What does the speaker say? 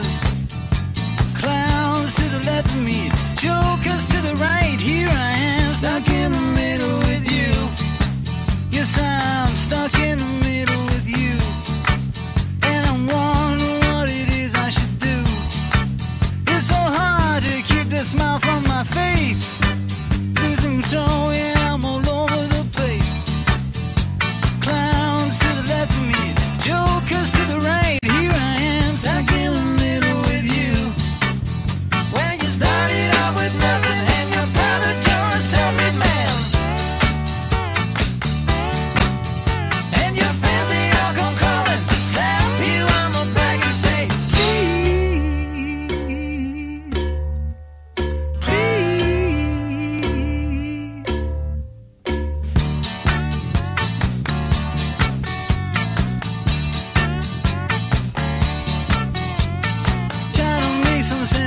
stairs. Clowns to the left of me, jokers to the right. Here I am, stuck in the middle with you. Yes, I'm stuck in the middle with you. And I'm wondering what it is I should do. It's so hard to keep the smile from my face. Losing control, yeah, I'm all over the place. Clowns to the left of me, jokers to the right. Here I am, stuck in the middle with you. When you started out with nothing and you're proud that you're a self-made man. And your friends, they all come calling, slap you on the back and say, please, please. Try to make some sense